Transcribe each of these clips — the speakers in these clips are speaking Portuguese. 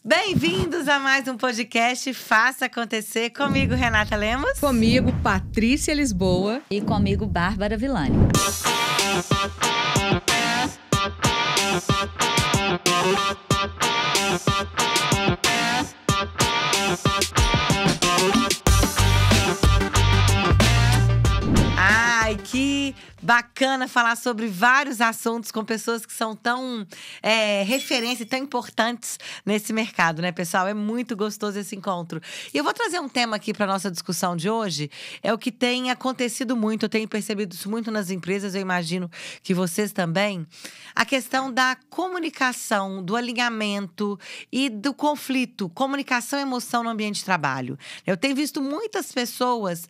Bem-vindos a mais um podcast Faça Acontecer. Comigo, Renata Lemos. Comigo, Patrícia Lisboa. E comigo, Bárbara Villani. Ai, que bacana falar sobre vários assuntos com pessoas que são tão referência e tão importantes nesse mercado, né, pessoal? É muito gostoso esse encontro. E eu vou trazer um tema aqui para nossa discussão de hoje. É o que tem acontecido muito, eu tenho percebido isso muito nas empresas, eu imagino que vocês também. A questão da comunicação, do alinhamento e do conflito. Comunicação e emoção no ambiente de trabalho. Eu tenho visto muitas pessoas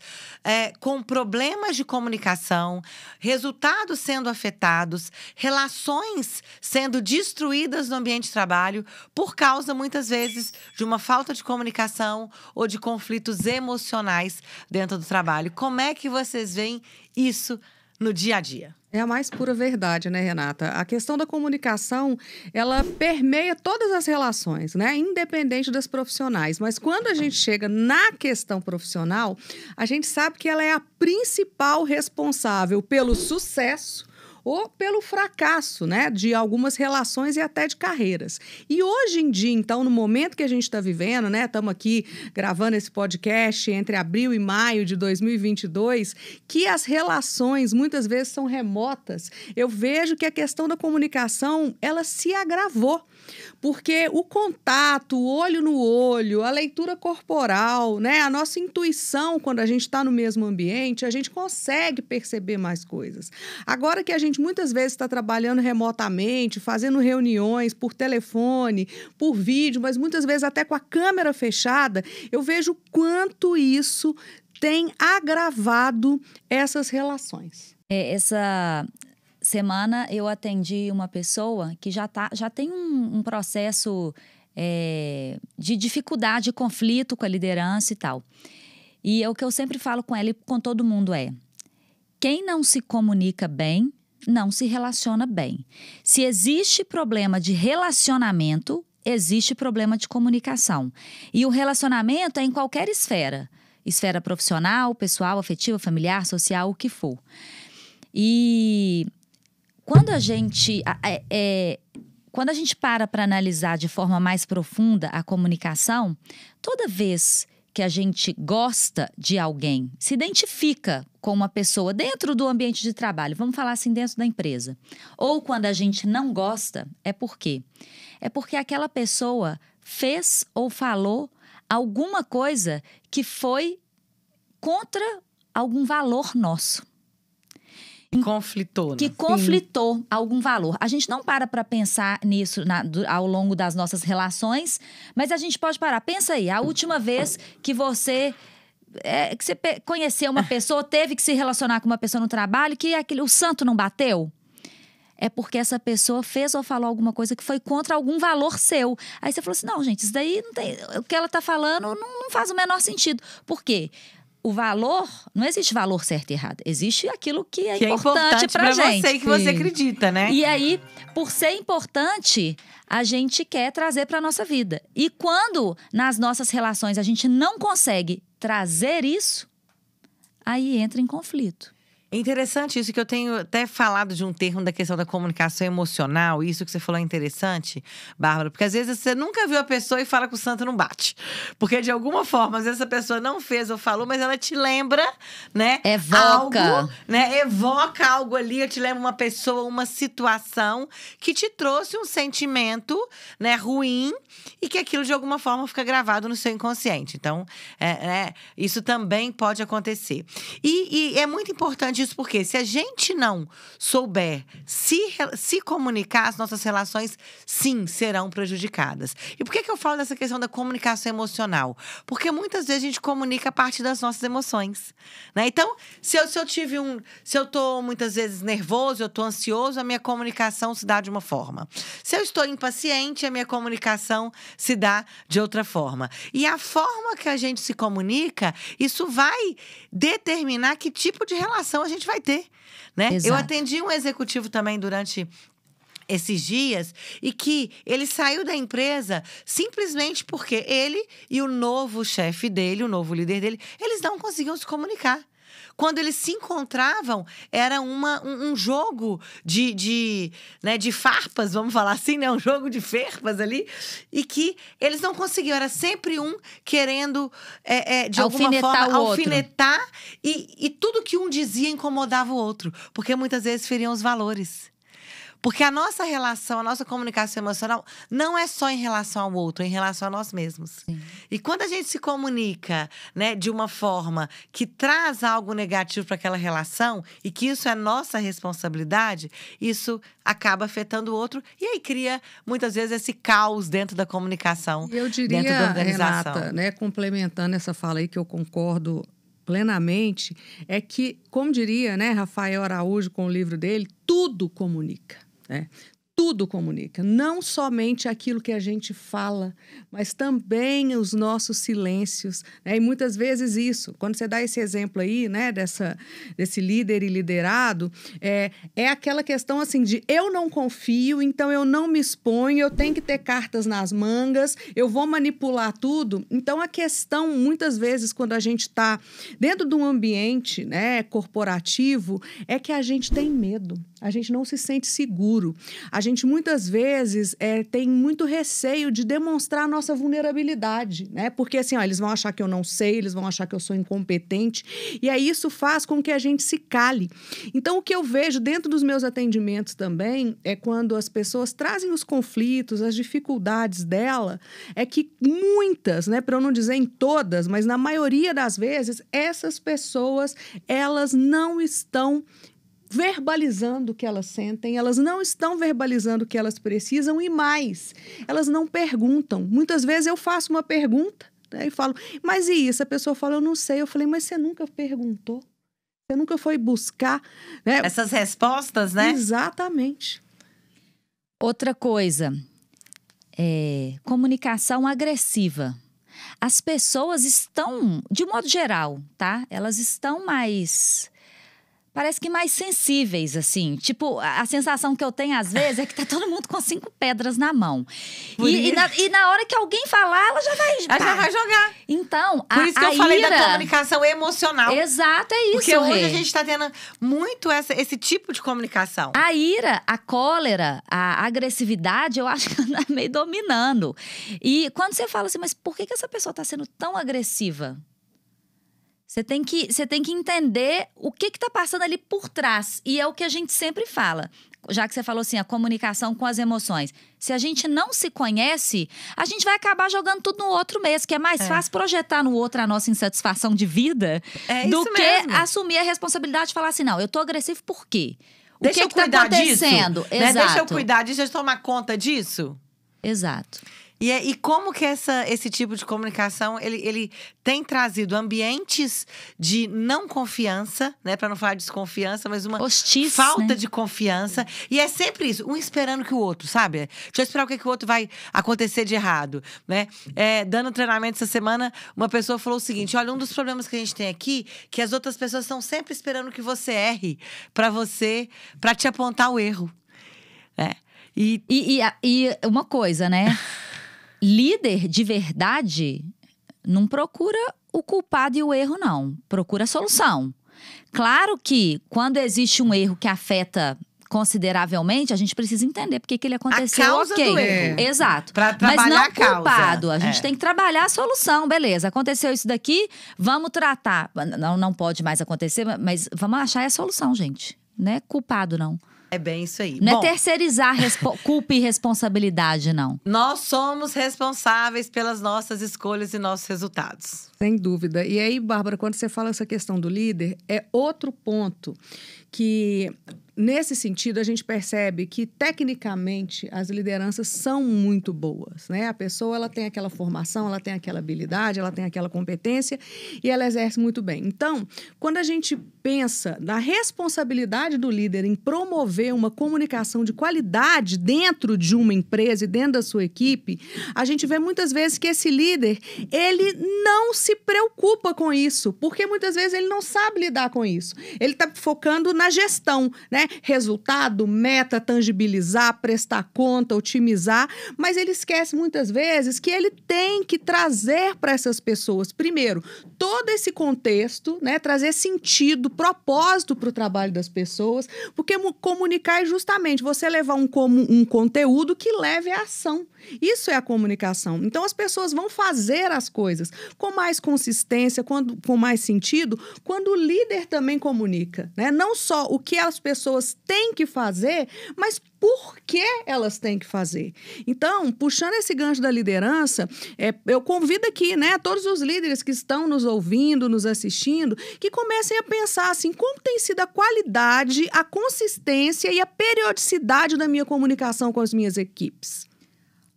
com problemas de comunicação, resultados sendo afetados, relações sendo destruídas no ambiente de trabalho por causa, muitas vezes, de uma falta de comunicação ou de conflitos emocionais dentro do trabalho. Como é que vocês veem isso no dia a dia? É a mais pura verdade, né, Renata? A questão da comunicação, ela permeia todas as relações, né? Independente das profissionais. Mas quando a gente chega na questão profissional, a gente sabe que ela é a principal responsável pelo sucesso ou pelo fracasso, né, de algumas relações e até de carreiras. E hoje em dia, então, no momento que a gente está vivendo, né, estamos aqui gravando esse podcast entre abril e maio de 2022, que as relações muitas vezes são remotas, eu vejo que a questão da comunicação, ela se agravou. Porque o contato, o olho no olho, a leitura corporal, né, a nossa intuição, quando a gente está no mesmo ambiente, a gente consegue perceber mais coisas. Agora que a gente muitas vezes está trabalhando remotamente, fazendo reuniões por telefone, por vídeo, mas muitas vezes até com a câmera fechada, eu vejo o quanto isso tem agravado essas relações. Essa semana eu atendi uma pessoa que já tem um processo de dificuldade, conflito com a liderança e tal. E o que eu sempre falo com ela e com todo mundo quem não se comunica bem, não se relaciona bem. Se existe problema de relacionamento, existe problema de comunicação. E o relacionamento é em qualquer esfera. Esfera profissional, pessoal, afetiva, familiar, social, o que for. E quando a gente para analisar de forma mais profunda a comunicação, toda vez que a gente gosta de alguém, se identifica com uma pessoa dentro do ambiente de trabalho, vamos falar assim, dentro da empresa, ou quando a gente não gosta, por quê? É porque aquela pessoa fez ou falou alguma coisa que foi contra algum valor nosso. Conflitou, né? Que conflitou algum valor. A gente não para pensar nisso ao longo das nossas relações, mas a gente pode parar. Pensa aí, a última vez que você conheceu uma pessoa, teve que se relacionar com uma pessoa no trabalho, que o santo não bateu? É porque essa pessoa fez ou falou alguma coisa que foi contra algum valor seu. Aí você falou assim, não, gente, isso daí não tem, o que ela está falando não faz o menor sentido. Por quê? O valor, não existe valor certo e errado. Existe aquilo que é importante pra gente. Você e que você acredita, né? E aí, por ser importante, a gente quer trazer pra nossa vida. E quando nas nossas relações a gente não consegue trazer isso, aí entra em conflito. É interessante isso, que eu tenho até falado de um termo da questão da comunicação emocional. Isso que você falou é interessante, Bárbara. Porque às vezes você nunca viu a pessoa e fala que o santo não bate. Porque de alguma forma, às vezes a pessoa não fez ou falou, mas ela te lembra, né? Evoca. Algo, né? Evoca algo ali, eu te lembro uma pessoa, uma situação que te trouxe um sentimento, né, ruim e que aquilo de alguma forma fica gravado no seu inconsciente. Então, isso também pode acontecer. E é muito importante isso, porque se a gente não souber se comunicar, as nossas relações, sim, serão prejudicadas. E por que eu falo dessa questão da comunicação emocional? Porque muitas vezes a gente comunica a partir das nossas emoções, né? Então, se eu tô muitas vezes nervoso, eu tô ansioso, a minha comunicação se dá de uma forma. Se eu estou impaciente, a minha comunicação se dá de outra forma. E a forma que a gente se comunica, isso vai determinar que tipo de relação a gente vai ter, né? Exato. Eu atendi um executivo também durante esses dias, e que ele saiu da empresa simplesmente porque ele e o novo chefe dele, o novo líder dele, eles não conseguiam se comunicar. Quando eles se encontravam, era um jogo de farpas, vamos falar assim, né? Um jogo de ferpas ali. E que eles não conseguiam. Era sempre um querendo, de alguma forma, alfinetar. E tudo que um dizia incomodava o outro. Porque muitas vezes feriam os valores. Porque a nossa relação, a nossa comunicação emocional não é só em relação ao outro, é em relação a nós mesmos. Sim. E quando a gente se comunica, né, de uma forma que traz algo negativo para aquela relação e que isso é nossa responsabilidade, isso acaba afetando o outro e aí cria, muitas vezes, esse caos dentro da comunicação, eu diria, dentro da organização. Renata, né, complementando essa fala aí que eu concordo plenamente, é que, como diria, né, Rafael Araújo com o livro dele, tudo comunica. Tudo comunica, não somente aquilo que a gente fala, mas também os nossos silêncios, né? E muitas vezes isso, quando você dá esse exemplo aí, né, desse líder e liderado, é aquela questão assim de eu não confio, então eu não me exponho, eu tenho que ter cartas nas mangas, eu vou manipular tudo. Então a questão, muitas vezes, quando a gente está dentro de um ambiente, né, corporativo, é que a gente tem medo, a gente não se sente seguro. A gente, muitas vezes, tem muito receio de demonstrar a nossa vulnerabilidade, né? Porque, assim, eles vão achar que eu não sei, eles vão achar que eu sou incompetente. E aí, isso faz com que a gente se cale. Então, o que eu vejo dentro dos meus atendimentos também é quando as pessoas trazem os conflitos, as dificuldades dela, é que muitas, né? Para eu não dizer em todas, mas na maioria das vezes, essas pessoas, elas não estão verbalizando o que elas sentem, elas não estão verbalizando o que elas precisam e mais, elas não perguntam. Muitas vezes eu faço uma pergunta, né, e falo, mas e isso? A pessoa fala, eu não sei. Eu falei, mas você nunca perguntou? Você nunca foi buscar, né? Essas respostas, né? Exatamente. Outra coisa, comunicação agressiva. As pessoas estão, de modo geral, tá? Elas estão mais... Parece que mais sensíveis, assim. Tipo, a sensação que eu tenho, às vezes, é que tá todo mundo com 5 pedras na mão. E na hora que alguém falar, ela já vai jogar. Então, por isso que eu falei da comunicação emocional. Exato, é isso, porque hoje a gente tá tendo muito esse tipo de comunicação. A ira, a cólera, a agressividade, eu acho que anda meio dominando. E quando você fala assim, mas por que essa pessoa tá sendo tão agressiva? Você tem que entender o que está passando ali por trás. E é o que a gente sempre fala. Já que você falou assim, a comunicação com as emoções. Se a gente não se conhece, a gente vai acabar jogando tudo no outro mesmo. Que é mais fácil projetar no outro a nossa insatisfação de vida do que assumir a responsabilidade de falar assim, não, eu tô agressivo por quê? O que tá acontecendo? Disso, né? Deixa eu cuidar disso, deixa eu tomar conta disso. Exato. E como que esse tipo de comunicação, ele tem trazido ambientes de não confiança, né? Para não falar desconfiança, mas uma falta de confiança. E é sempre isso, um esperando que o outro, sabe? Deixa eu esperar o que o outro vai acontecer de errado, né? Dando treinamento essa semana, uma pessoa falou o seguinte, olha, um dos problemas que a gente tem aqui, que as outras pessoas estão sempre esperando que você erre para te apontar o erro. E uma coisa, né? Líder de verdade não procura o culpado e o erro, não. Procura a solução. Claro que quando existe um erro que afeta consideravelmente, a gente precisa entender por que ele aconteceu. A causa do erro. Exato. Pra trabalhar mas não culpado. A gente tem que trabalhar a solução. Beleza, aconteceu isso daqui, vamos tratar. Não pode mais acontecer, mas vamos achar a solução, gente. Não é culpado, não. É bem isso aí. Não é terceirizar culpa e responsabilidade, não. Nós somos responsáveis pelas nossas escolhas e nossos resultados. Sem dúvida. E aí, Bárbara, quando você fala essa questão do líder, é outro ponto que, nesse sentido, a gente percebe que, tecnicamente, as lideranças são muito boas, né? A pessoa, ela tem aquela formação, ela tem aquela habilidade, ela tem aquela competência e ela exerce muito bem. Então, quando a gente pensa na responsabilidade do líder em promover uma comunicação de qualidade dentro de uma empresa e dentro da sua equipe, a gente vê muitas vezes que esse líder, ele não se preocupa com isso, porque muitas vezes ele não sabe lidar com isso. Ele está focando na na gestão, né? Resultado, meta, tangibilizar, prestar conta, otimizar, mas ele esquece muitas vezes que ele tem que trazer para essas pessoas, primeiro, todo esse contexto, né? Trazer sentido, propósito para o trabalho das pessoas, porque comunicar é justamente você levar um conteúdo que leve à ação. Isso é a comunicação. Então, as pessoas vão fazer as coisas com mais consistência, com mais sentido, quando o líder também comunica, né? Não só o que as pessoas têm que fazer, mas por que elas têm que fazer. Então, puxando esse gancho da liderança, eu convido aqui, né, todos os líderes que estão nos ouvindo, nos assistindo, que comecem a pensar assim, como tem sido a qualidade, a consistência e a periodicidade da minha comunicação com as minhas equipes.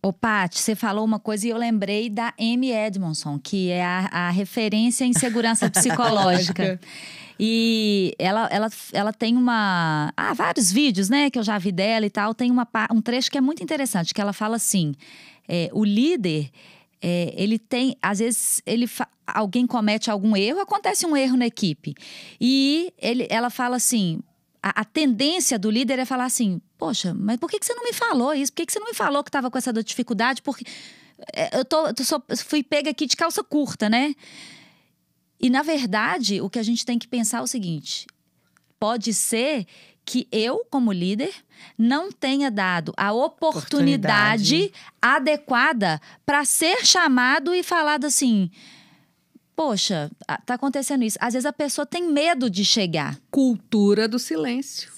Ô, Paty, você falou uma coisa e eu lembrei da Amy Edmondson, que é a referência em segurança psicológica. E ela tem vários vídeos, né, que eu já vi dela e tal. Tem um trecho que é muito interessante, que ela fala assim, o líder, ele tem, às vezes, alguém comete algum erro, acontece um erro na equipe. E ela fala assim, a tendência do líder é falar assim, poxa, mas por que você não me falou isso? Por que você não me falou que estava com essa dificuldade? Porque fui pega aqui de calça curta, né? E, na verdade, o que a gente tem que pensar é o seguinte, pode ser que eu, como líder, não tenha dado a oportunidade adequada para ser chamado e falado assim, poxa, tá acontecendo isso. Às vezes a pessoa tem medo de chegar. Cultura do silêncio.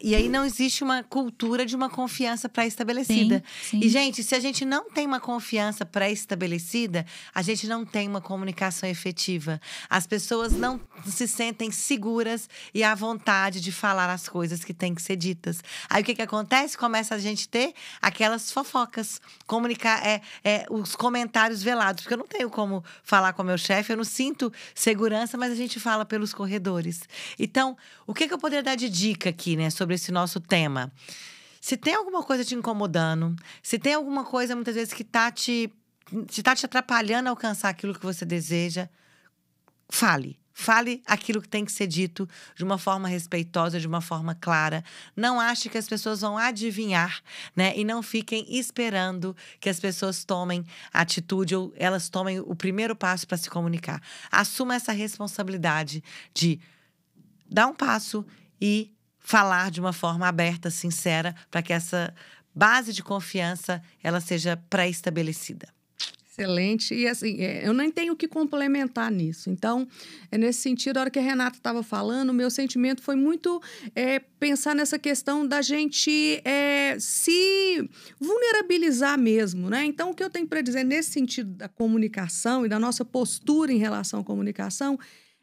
E aí não existe uma cultura de uma confiança pré-estabelecida. Sim. E, gente, se a gente não tem uma confiança pré-estabelecida, a gente não tem uma comunicação efetiva. As pessoas não se sentem seguras e à vontade de falar as coisas que têm que ser ditas. Aí o que acontece? Começa a gente ter aquelas fofocas, comunicar os comentários velados. Porque eu não tenho como falar com o meu chefe, eu não sinto segurança, mas a gente fala pelos corredores. Então, o que eu poderia dar de dica aqui, né, sobre esse nosso tema? Se tem alguma coisa te incomodando, se tem alguma coisa, muitas vezes, que tá te atrapalhando a alcançar aquilo que você deseja, fale. Fale aquilo que tem que ser dito de uma forma respeitosa, de uma forma clara. Não ache que as pessoas vão adivinhar, né? E não fiquem esperando que as pessoas tomem atitude ou elas tomem o primeiro passo para se comunicar. Assuma essa responsabilidade de dar um passo e falar de uma forma aberta, sincera, para que essa base de confiança ela seja pré-estabelecida. Excelente. E assim, eu nem tenho o que complementar nisso. Então, nesse sentido, a hora que a Renata estava falando, o meu sentimento foi muito pensar nessa questão da gente se vulnerabilizar mesmo, né? Então, o que eu tenho para dizer nesse sentido da comunicação e da nossa postura em relação à comunicação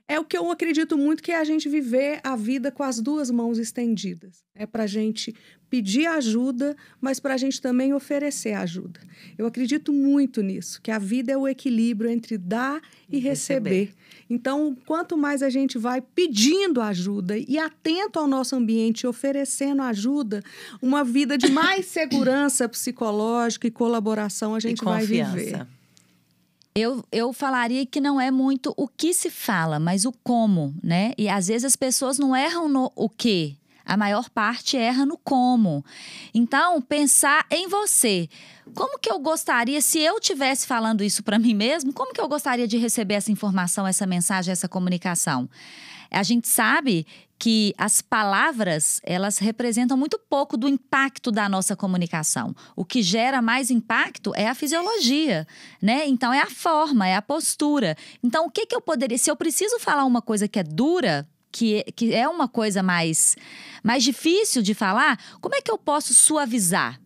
é o que eu acredito muito, que é a gente viver a vida com as duas mãos estendidas. É para a gente pedir ajuda, mas para a gente também oferecer ajuda. Eu acredito muito nisso, que a vida é o equilíbrio entre dar e receber. Então, quanto mais a gente vai pedindo ajuda e atento ao nosso ambiente, oferecendo ajuda, uma vida de mais segurança psicológica e colaboração a gente vai viver. Eu falaria que não é muito o que se fala, mas o como, né? E às vezes as pessoas não erram no o que, a maior parte erra no como. Então, pensar em você. Como que eu gostaria, se eu estivesse falando isso para mim mesmo, como que eu gostaria de receber essa informação, essa mensagem, essa comunicação? A gente sabe que as palavras, elas representam muito pouco do impacto da nossa comunicação. O que gera mais impacto é a fisiologia, né? Então, é a forma, é a postura. Então, o que eu poderia... Se eu preciso falar uma coisa que é dura, que é uma coisa mais difícil de falar, como é que eu posso suavizar?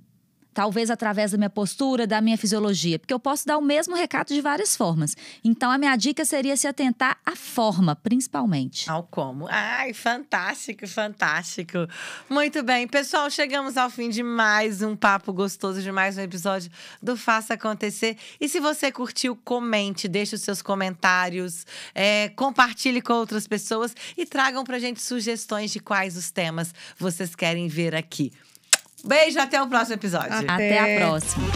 Talvez através da minha postura, da minha fisiologia. Porque eu posso dar o mesmo recado de várias formas. Então, a minha dica seria se atentar à forma, principalmente. Ao como. Ai, fantástico, fantástico. Muito bem. Pessoal, chegamos ao fim de mais um papo gostoso, de mais um episódio do Faça Acontecer. E se você curtiu, comente, deixe os seus comentários, compartilhe com outras pessoas e tragam pra gente sugestões de quais os temas vocês querem ver aqui. Beijo, até o próximo episódio. Até a próxima.